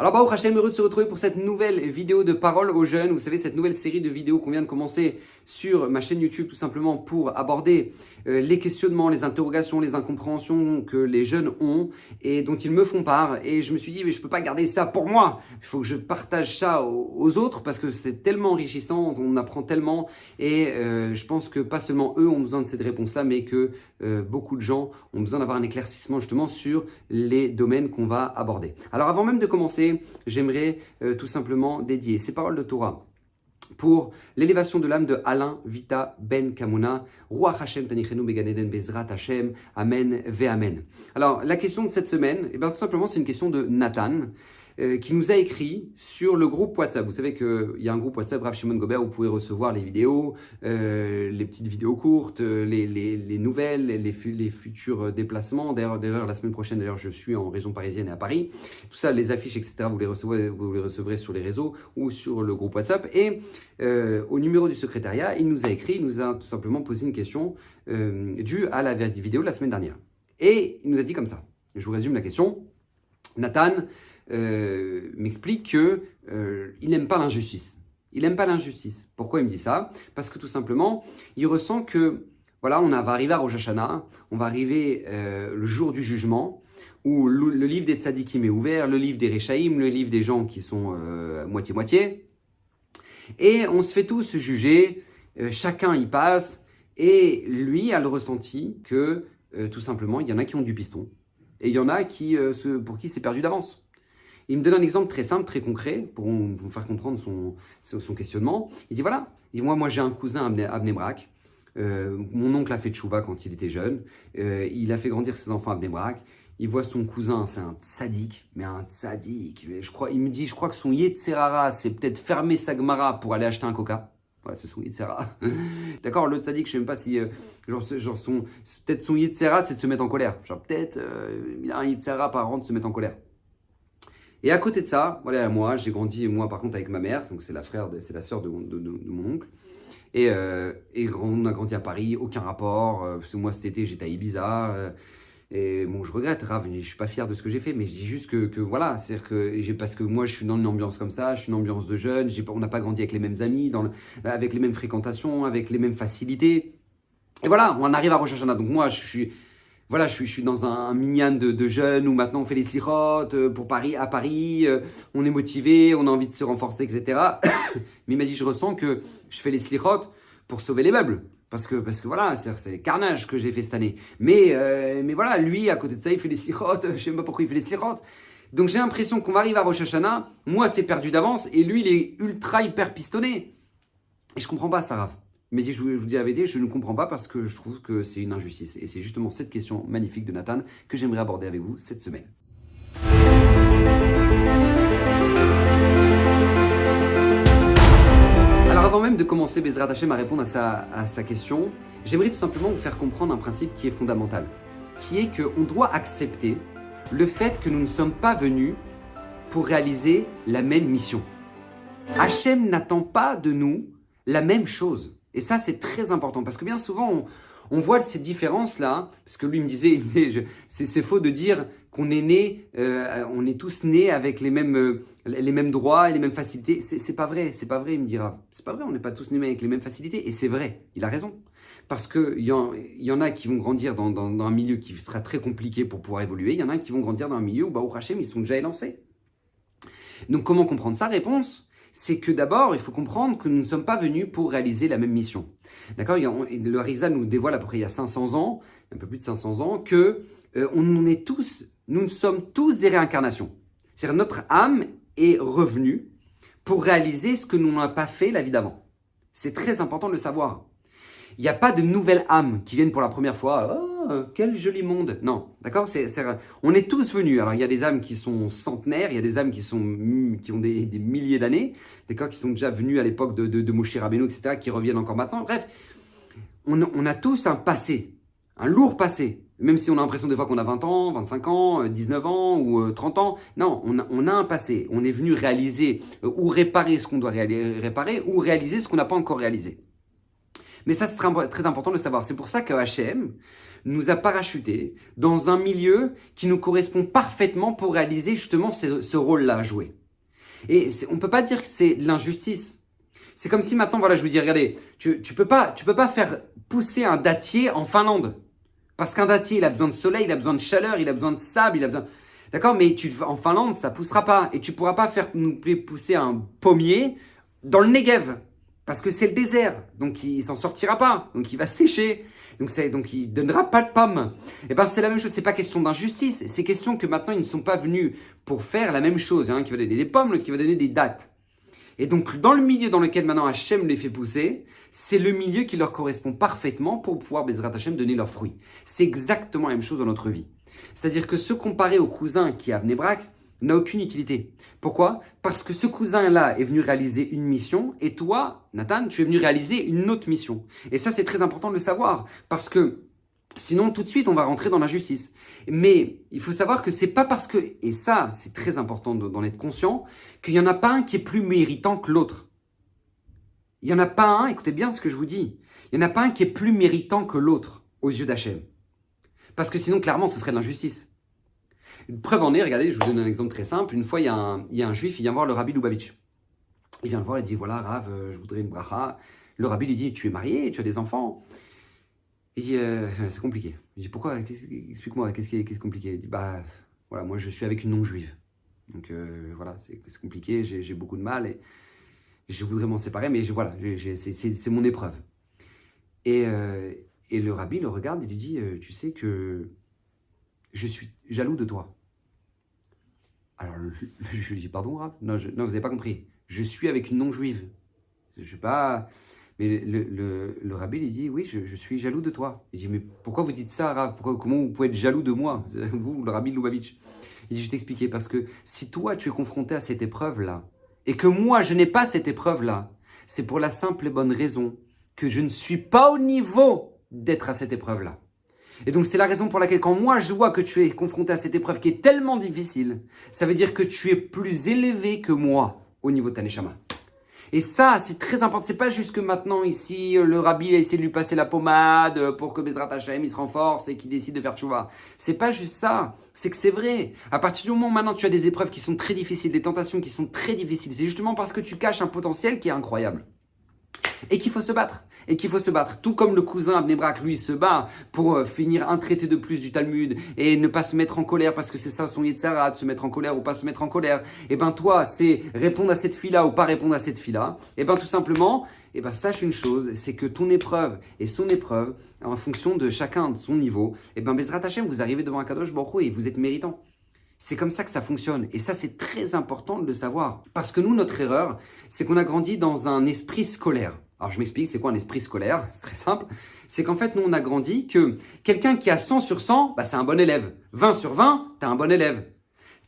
Alors Baruch Hashem, heureux de se retrouver pour cette nouvelle vidéo de Parole aux jeunes. Vous savez, cette nouvelle série de vidéos qu'on vient de commencer sur ma chaîne YouTube tout simplement pour aborder les questionnements, les interrogations, les incompréhensions que les jeunes ont et dont ils me font part. Et je me suis dit, mais je ne peux pas garder ça pour moi. Il faut que je partage ça aux autres parce que c'est tellement enrichissant, on apprend tellement. Et je pense que pas seulement eux ont besoin de cette réponse-là, mais que beaucoup de gens ont besoin d'avoir un éclaircissement justement sur les domaines qu'on va aborder. Alors avant même de commencer, j'aimerais tout simplement dédier ces paroles de Torah pour l'élévation de l'âme de Alain Vita Ben Kamuna, Ruach Hashem Tanichenu Began Eden Bezrat Hashem, Amen Ve Amen. Alors la question de cette semaine, tout simplement c'est une question de Nathan, qui nous a écrit sur le groupe WhatsApp. Vous savez qu'il y a un groupe WhatsApp, Rav Shimon Gobert, où vous pouvez recevoir les vidéos, les petites vidéos courtes, les nouvelles, les futurs déplacements. D'ailleurs, la semaine prochaine, je suis en région parisienne et à Paris. Tout ça, les affiches, etc., vous les recevrez sur les réseaux ou sur le groupe WhatsApp. Et au numéro du secrétariat, il nous a écrit, il nous a tout simplement posé une question due à la vidéo de la semaine dernière. Et il nous a dit comme ça. Je vous résume la question. Nathan m'explique que il n'aime pas l'injustice. Il n'aime pas l'injustice. Pourquoi il me dit ça? Parce que tout simplement, il ressent que, voilà, on va arriver à Rosh Hashanah, on va arriver le jour du jugement, où le livre des tzadikim est ouvert, le livre des Rechaïm, le livre des gens qui sont moitié-moitié, et on se fait tous juger, chacun y passe, et lui a le ressenti que, tout simplement, il y en a qui ont du piston, et il y en a pour qui c'est perdu d'avance. Il me donne un exemple très simple, très concret, pour vous faire comprendre son questionnement. Il dit voilà, moi j'ai un cousin à Bnei Brak. Mon oncle a fait tchouva quand il était jeune. Il a fait grandir ses enfants à Bnei Brak. Il voit son cousin, c'est un tzaddik, mais un tzaddik. Il me dit, je crois que son Yetzerara, c'est peut-être fermer sa Gemara pour aller acheter un coca. Voilà, c'est son Yetzerara. D'accord, le tzaddik, je ne sais même pas si... peut-être son Yetzerara, c'est de se mettre en colère. Genre peut-être, il a un Yetzerara par an de se mettre en colère. Et à côté de ça, voilà, moi, j'ai grandi, moi par contre, avec ma mère, donc c'est la sœur de mon oncle. Et on a grandi à Paris, aucun rapport. Parce que moi, cet été, j'étais à Ibiza. Et bon, je regrette, Rav, je suis pas fier de ce que j'ai fait, mais je dis juste que voilà, c'est-à-dire que parce que moi, je suis dans une ambiance comme ça, je suis une ambiance de jeunes, on n'a pas grandi avec les mêmes amis, avec les mêmes fréquentations, avec les mêmes facilités. Et voilà, on arrive à Rosh Hashanah. Donc moi, je suis dans un minyan de jeunes où maintenant on fait les slichot à Paris, on est motivé, on a envie de se renforcer, etc. Mais il m'a dit, je ressens que je fais les slichot pour sauver les meubles. Parce que voilà, c'est le carnage que j'ai fait cette année. Mais voilà, lui, à côté de ça, il fait les slichot, je ne sais même pas pourquoi il fait les slichot. Donc j'ai l'impression qu'on va arriver à Rosh Hashanah, moi c'est perdu d'avance, et lui il est ultra hyper pistonné. Et je comprends pas ça, Rav. Mais je vous dis la vérité, je ne comprends pas parce que je trouve que c'est une injustice. Et c'est justement cette question magnifique de Nathan que j'aimerais aborder avec vous cette semaine. Alors avant même de commencer Bezrat Hashem à répondre à sa question, j'aimerais tout simplement vous faire comprendre un principe qui est fondamental, qui est qu'on doit accepter le fait que nous ne sommes pas venus pour réaliser la même mission. Hashem n'attend pas de nous la même chose. Et ça, c'est très important parce que bien souvent, on voit ces différences-là. Parce que lui me disait c'est faux de dire qu'on est né, on est tous nés avec les mêmes droits et les mêmes facilités. C'est pas vrai, il me dira. C'est pas vrai, on n'est pas tous nés avec les mêmes facilités. Et c'est vrai, il a raison. Parce qu'il y en a qui vont grandir dans un milieu qui sera très compliqué pour pouvoir évoluer. Il y en a qui vont grandir dans un milieu où, Baruch Hashem, ils sont déjà élancés. Donc, comment comprendre ça? Réponse, c'est que d'abord, il faut comprendre que nous ne sommes pas venus pour réaliser la même mission. D'accord? Le Harizal nous dévoile à peu près il y a 500 ans, un peu plus de 500 ans, que nous sommes tous des réincarnations. C'est-à-dire notre âme est revenue pour réaliser ce que nous n'avons pas fait la vie d'avant. C'est très important de le savoir. Il n'y a pas de nouvelles âmes qui viennent pour la première fois. Oh, quel joli monde. Non, d'accord, on est tous venus. Alors, il y a des âmes qui sont centenaires, il y a des âmes qui ont des milliers d'années, d'accord, qui sont déjà venues à l'époque de Moshe Rabbeinu, etc., qui reviennent encore maintenant. Bref, on a tous un passé, un lourd passé. Même si on a l'impression des fois qu'on a 20 ans, 25 ans, 19 ans ou 30 ans. Non, on a un passé. On est venu réaliser ou réparer ce qu'on doit réparer ou réaliser ce qu'on n'a pas encore réalisé. Mais ça, c'est très important de le savoir. C'est pour ça que Hachem nous a parachutés dans un milieu qui nous correspond parfaitement pour réaliser justement ce rôle-là à jouer. Et on ne peut pas dire que c'est de l'injustice. C'est comme si maintenant, voilà, je vous dis, regardez, tu peux pas faire pousser un dattier en Finlande. Parce qu'un dattier, il a besoin de soleil, il a besoin de chaleur, il a besoin de sable, il a besoin... D'accord, mais en Finlande, ça poussera pas. Et tu pourras pas faire pousser un pommier dans le Negev. Parce que c'est le désert. Donc, il s'en sortira pas. Donc, il va sécher. Donc il donnera pas de pommes. Et ben, c'est la même chose. C'est pas question d'injustice. C'est question que maintenant, ils ne sont pas venus pour faire la même chose. Il y en a un qui va donner des pommes, l'autre qui va donner des dattes. Et donc, dans le milieu dans lequel maintenant Hachem les fait pousser, c'est le milieu qui leur correspond parfaitement pour pouvoir, Bezrat Hachem, donner leurs fruits. C'est exactement la même chose dans notre vie. C'est-à-dire que se comparer au cousin qui est à Bnei Brak n'a aucune utilité. Pourquoi? Parce que ce cousin-là est venu réaliser une mission et toi, Nathan, tu es venu réaliser une autre mission. Et ça, c'est très important de le savoir parce que sinon, tout de suite, on va rentrer dans l'injustice. Mais il faut savoir que c'est pas parce que, et ça, c'est très important d'en être conscient, qu'il n'y en a pas un qui est plus méritant que l'autre. Il n'y en a pas un, écoutez bien ce que je vous dis, il n'y en a pas un qui est plus méritant que l'autre aux yeux d'Hachem. Parce que sinon, clairement, ce serait de l'injustice. Une preuve en est, regardez, je vous donne un exemple très simple. Une fois, il y a un juif, il vient voir le Rabbi Lubavitch. Il vient le voir, il dit, voilà, Rav, je voudrais une bracha. Le Rabbi lui dit, tu es marié, tu as des enfants. Il dit, c'est compliqué. Il dit, pourquoi? Explique-moi, qu'est-ce qui est compliqué? Il dit, bah, voilà, moi, je suis avec une non-juive. Donc, voilà, c'est compliqué, j'ai beaucoup de mal et je voudrais m'en séparer, mais voilà, c'est mon épreuve. Et le Rabbi le regarde et lui dit, tu sais que je suis jaloux de toi. Alors, je lui dis, pardon, Rav? Non, vous n'avez pas compris. Je suis avec une non-juive. Je ne suis pas... Mais le Rabbi lui dit, oui, je suis jaloux de toi. Il dit, mais pourquoi vous dites ça, Rav? Comment vous pouvez être jaloux de moi? Vous, le Rabbi Lubavitch. Il dit, je vais t'expliquer, parce que si toi, tu es confronté à cette épreuve-là, et que moi, je n'ai pas cette épreuve-là, c'est pour la simple et bonne raison que je ne suis pas au niveau d'être à cette épreuve-là. Et donc, c'est la raison pour laquelle, quand moi, je vois que tu es confronté à cette épreuve qui est tellement difficile, ça veut dire que tu es plus élevé que moi au niveau de ta neshama. Et ça, c'est très important. C'est pas juste que maintenant, ici, le Rabbi a essayé de lui passer la pommade pour que Bezrat Hachem, il se renforce et qu'il décide de faire tchouva. C'est pas juste ça. C'est que c'est vrai. À partir du moment où maintenant tu as des épreuves qui sont très difficiles, des tentations qui sont très difficiles, c'est justement parce que tu caches un potentiel qui est incroyable. Et qu'il faut se battre. Et qu'il faut se battre. Tout comme le cousin à Bnei Brak, lui, se bat pour finir un traité de plus du Talmud et ne pas se mettre en colère parce que c'est ça son Yetzara, de se mettre en colère ou pas se mettre en colère. Et ben toi, c'est répondre à cette fille-là ou pas répondre à cette fille-là. Et ben tout simplement, et ben sache une chose, c'est que ton épreuve et son épreuve, en fonction de chacun de son niveau, et ben Bezrat Hachem, vous arrivez devant un Kadosh Baruch Hu et vous êtes méritant. C'est comme ça que ça fonctionne. Et ça, c'est très important de le savoir. Parce que nous, notre erreur, c'est qu'on a grandi dans un esprit scolaire. Alors, je m'explique, c'est quoi un esprit scolaire? C'est très simple. C'est qu'en fait, nous, on a grandi que quelqu'un qui a 100 sur 100, bah, c'est un bon élève. 20 sur 20, t'as un bon élève.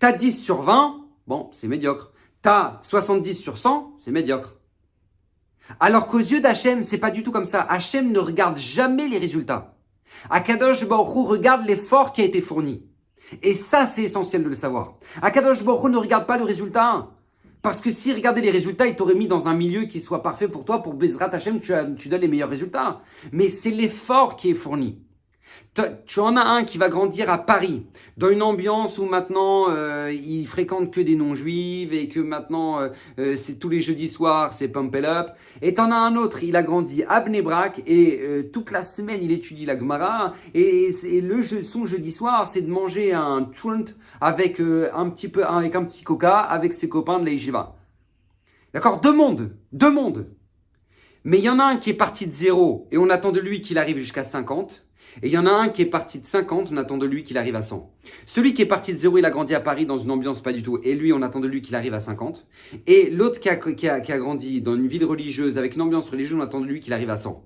T'as 10 sur 20, bon, c'est médiocre. T'as 70 sur 100, c'est médiocre. Alors qu'aux yeux d'Hachem, c'est pas du tout comme ça. Hachem ne regarde jamais les résultats. Akadosh Baruch Hu regarde l'effort qui a été fourni. Et ça, c'est essentiel de le savoir. Akadosh Baruch Hu ne regarde pas le résultat. Parce que s'il regardait les résultats, il t'aurait mis dans un milieu qui soit parfait pour toi, pour Bezrat Hachem, tu donnes les meilleurs résultats. Mais c'est l'effort qui est fourni. Tu en as un qui va grandir à Paris, dans une ambiance où maintenant il fréquente que des non-juifs et que maintenant c'est tous les jeudis soirs, c'est pump it up. Et t'en as un autre, il a grandi à Bnei Brak et toute la semaine il étudie la Gemara et son jeudi soir c'est de manger un tchunt avec un petit coca avec ses copains de la yeshiva. D'accord, deux mondes. Mais il y en a un qui est parti de 0 et on attend de lui qu'il arrive jusqu'à 50. Et il y en a un qui est parti de 50, on attend de lui qu'il arrive à 100. Celui qui est parti de 0, il a grandi à Paris dans une ambiance pas du tout. Et lui, on attend de lui qu'il arrive à 50. Et l'autre qui a grandi dans une ville religieuse, avec une ambiance religieuse, on attend de lui qu'il arrive à 100.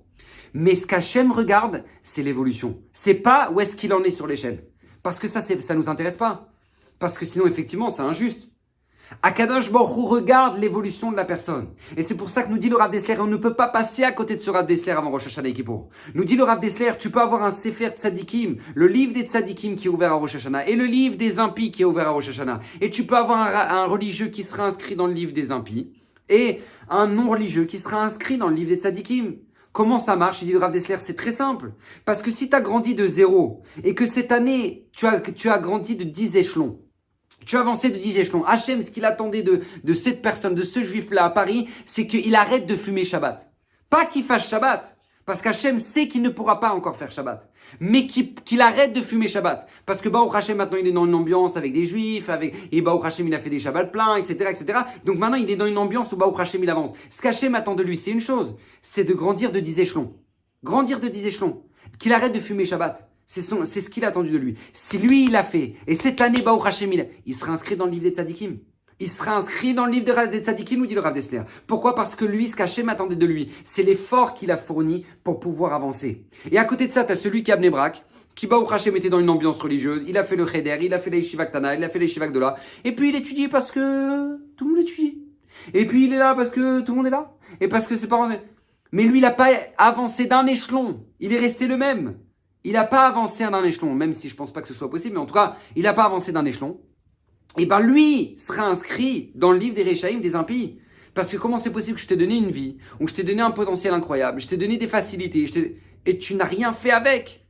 Mais ce qu'Hachem regarde, c'est l'évolution. C'est pas où est-ce qu'il en est sur l'échelle. Parce que ça nous intéresse pas. Parce que sinon, effectivement, c'est injuste. Akadosh Baruch Hu regarde l'évolution de la personne. Et c'est pour ça que nous dit le Rav Dessler, on ne peut pas passer à côté de ce Rav Dessler avant Rosh Hashanah et Kippour. Nous dit le Rav Dessler, tu peux avoir un Sefer Tzadikim, le livre des Tzadikim qui est ouvert à Rosh Hashanah, et le livre des impies qui est ouvert à Rosh Hashanah. Et tu peux avoir un religieux qui sera inscrit dans le livre des impies, et un non-religieux qui sera inscrit dans le livre des Tzadikim. Comment ça marche? Il dit le Rav Dessler, c'est très simple. Parce que si tu as grandi de 0 et que cette année, tu as grandi de 10 échelons, tu as avancé de 10 échelons. Hachem, ce qu'il attendait de cette personne, de ce juif-là à Paris, c'est qu'il arrête de fumer Shabbat. Pas qu'il fasse Shabbat, parce qu'Hachem sait qu'il ne pourra pas encore faire Shabbat. Mais qu'il arrête de fumer Shabbat. Parce que Baruch Hachem, maintenant, il est dans une ambiance avec des juifs, et Baruch Hachem, il a fait des Shabbats pleins, etc., etc. Donc maintenant, il est dans une ambiance où Baruch Hachem, il avance. Ce qu'Hachem attend de lui, c'est une chose, c'est de grandir de 10 échelons. Grandir de 10 échelons. Qu'il arrête de fumer Shabbat. C'est ce qu'il a attendu de lui. Si lui, il l'a fait, et cette année, Baruch Hachem, il sera inscrit dans le livre des Tzadikim. Il sera inscrit dans le livre des Tzadikim, nous dit le Rav Dessler. Pourquoi? Parce que lui, ce qu'Hachem attendait de lui, c'est l'effort qu'il a fourni pour pouvoir avancer. Et à côté de ça, tu as celui qui a Bnei Brak, qui Baruch Hachem était dans une ambiance religieuse, il a fait le Cheder, il a fait les Yeshiva Ktana, il a fait les Yeshiva Gdola, et puis il étudiait parce que tout le monde étudie. Et puis il est là parce que tout le monde est là. Et parce que ses parents... Mais lui, il n'a pas avancé d'un échelon. Il est resté le même. Il n'a pas avancé d'un échelon, même si je ne pense pas que ce soit possible, mais en tout cas, il n'a pas avancé d'un échelon. Et bien lui sera inscrit dans le livre des Réchaïm, des impies. Parce que comment c'est possible que je t'ai donné une vie, où je t'ai donné un potentiel incroyable, je t'ai donné des facilités, et tu n'as rien fait avec?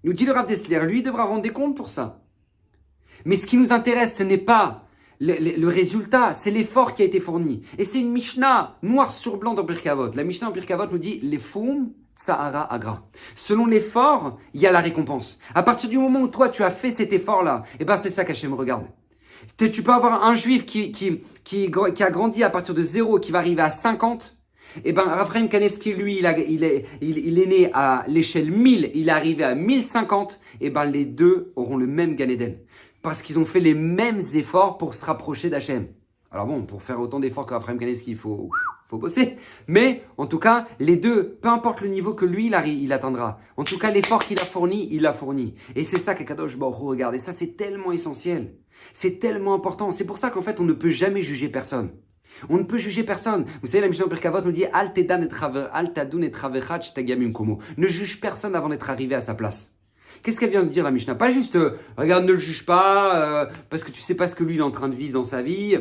Nous dit le Rav Dessler, lui devra rendre des comptes pour ça. Mais ce qui nous intéresse, ce n'est pas le résultat, c'est l'effort qui a été fourni. Et c'est une Mishnah noir sur blanc dans Pirkei Avot. La Mishnah en Pirkei Avot nous dit les foum Tsahara Agra. Selon l'effort, il y a la récompense. À partir du moment où toi, tu as fait cet effort-là, et ben c'est ça qu'Hachem regarde. Tu peux avoir un juif qui a grandi à partir de 0 et qui va arriver à 50. Et ben Raphaël Kanevski, lui, il est né à l'échelle 1000, il est arrivé à 1050. Et ben les deux auront le même Gan Eden. Parce qu'ils ont fait les mêmes efforts pour se rapprocher d'Hachem. Alors bon, pour faire autant d'efforts que Raphaël Kanevski, il faut bosser. Mais en tout cas, les deux, peu importe le niveau que lui, il atteindra. En tout cas, l'effort qu'il a fourni, il l'a fourni. Et c'est ça qu'Akadosh Baruch Hu regarde. Et ça, c'est tellement essentiel. C'est tellement important. C'est pour ça qu'en fait, on ne peut jamais juger personne. On ne peut juger personne. Vous savez, la Mishnah Pirkei Avot nous dit Al tadun et traverach tagamim komo. Ne juge personne avant d'être arrivé à sa place. Qu'est-ce qu'elle vient de dire, la Mishnah? Pas juste, regarde, ne le juge pas, parce que tu sais pas ce que lui il est en train de vivre dans sa vie.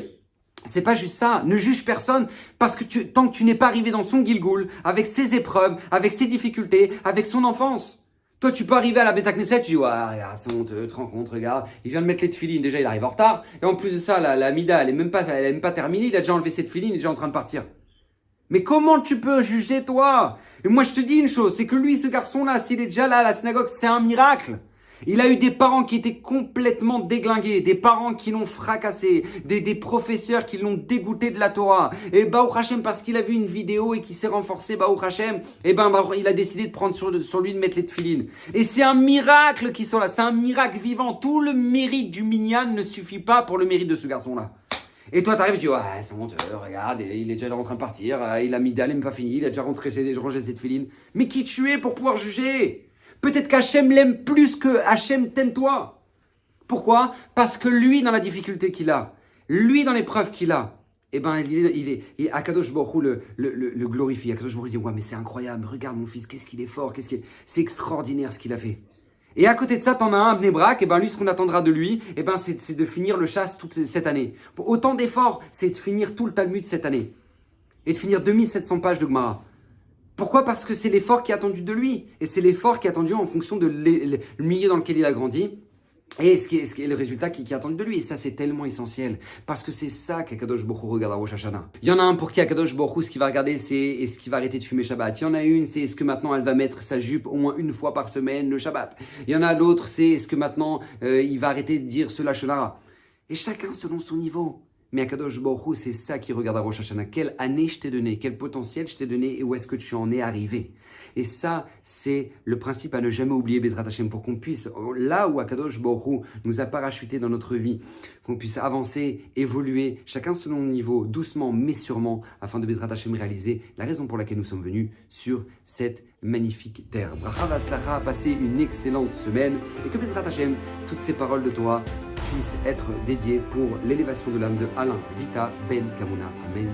C'est pas juste ça. Ne juge personne parce que tant que tu n'es pas arrivé dans son Gilgoul, avec ses épreuves, avec ses difficultés, avec son enfance. Toi, tu peux arriver à la Beta Knesset, tu dis, ouais, regarde, c'est honteux, te rends compte, regarde, il vient de mettre les tefilines, déjà il arrive en retard. Et en plus de ça, la Mida, elle est même pas terminée, il a déjà enlevé ses tefilines, il est déjà en train de partir. Mais comment tu peux juger, toi? Et moi, je te dis une chose, c'est que lui, ce garçon-là, s'il est déjà là à la synagogue, c'est un miracle. Il a eu des parents qui étaient complètement déglingués, des parents qui l'ont fracassé, des professeurs qui l'ont dégoûté de la Torah. Et Baruch Hashem, parce qu'il a vu une vidéo et qu'il s'est renforcé, Baruch Hashem, et il a décidé de prendre sur lui de mettre les tefilines. Et c'est un miracle qui sont là, c'est un miracle vivant. Tout le mérite du minyan ne suffit pas pour le mérite de ce garçon-là. Et toi, t'arrives et tu dis, ouais, c'est honteux, regarde, il est déjà en train de partir, il a mis dalle, il n'est pas fini, il a déjà rangé ses tefilines. Mais qui tu es pour pouvoir juger? Peut-être qu'Hachem l'aime plus que Hachem t'aime toi. Pourquoi? Parce que lui, dans la difficulté qu'il a, lui, dans l'épreuve qu'il a, eh ben, Akadosh Baruch Hu le glorifie. Akadosh Baruch Hu dit, ouais, mais c'est incroyable, regarde mon fils, qu'est-ce qu'il est fort, c'est extraordinaire ce qu'il a fait. Et à côté de ça, t'en as un, Bnei Brak, et ben lui, ce qu'on attendra de lui, et ben c'est de finir le chasse toute cette année. Autant d'efforts, c'est de finir tout le Talmud cette année. Et de finir 2700 pages de Gemara. Pourquoi? Parce que c'est l'effort qui est attendu de lui. Et c'est l'effort qui est attendu en fonction de le milieu dans lequel il a grandi. Et ce qui est le résultat qui est attendu de lui. Et ça, c'est tellement essentiel. Parce que c'est ça qu'Akadosh Baruch Hu regarde à Rosh Hashanah. Il y en a un pour qui Akadosh Baruch Hu, ce qu'il va regarder, c'est est-ce qu'il va arrêter de fumer Shabbat. Il y en a une, c'est est-ce que maintenant elle va mettre sa jupe au moins une fois par semaine le Shabbat. Il y en a l'autre, c'est est-ce que maintenant il va arrêter de dire ce Lashon Hara. Et chacun selon son niveau. Mais Akadosh Baruch Hu, c'est ça qui regarde à Rosh Hashanah. Quelle année je t'ai donné, quel potentiel je t'ai donné et où est-ce que tu en es arrivé. Et ça, c'est le principe à ne jamais oublier, Bezrat Hashem, pour qu'on puisse, là où Akadosh Baruch Hu nous a parachuté dans notre vie, qu'on puisse avancer, évoluer, chacun selon le niveau, doucement mais sûrement, afin de Bezrat Hashem réaliser la raison pour laquelle nous sommes venus sur cette magnifique terre. Bracha v'atzlacha, passez une excellente semaine et que Bezrat Hashem, toutes ces paroles de Torah puissent être dédiées pour l'élévation de l'âme de Alain Vita Ben Kamuna. Amen.